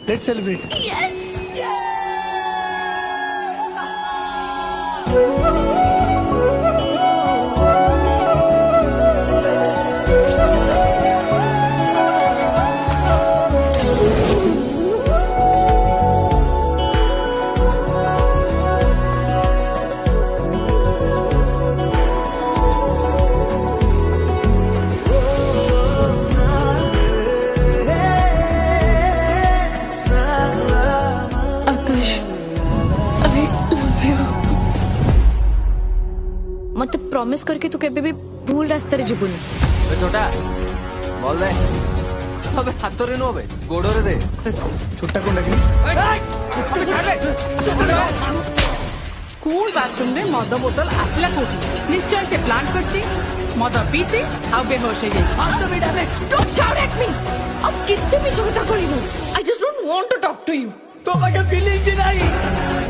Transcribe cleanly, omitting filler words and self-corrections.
Let's celebrate. Yes Akash I love you मत promise करके तू केबे भी भूल रास्तारे जीबुनी छोटा बोल दे अबे हाथ रे नो गोड़े रे छुट्टा को लगे स्कूल बाथरूम रे मद बोतल आसला कोठी निश्चय से प्लान करची मद पीची आ बेहोश हो जाई डोंट शाउट एट मी अब कितने भी झगड़ा करिनु I just don't want to talk to you तो काय फीलिंग्स नाही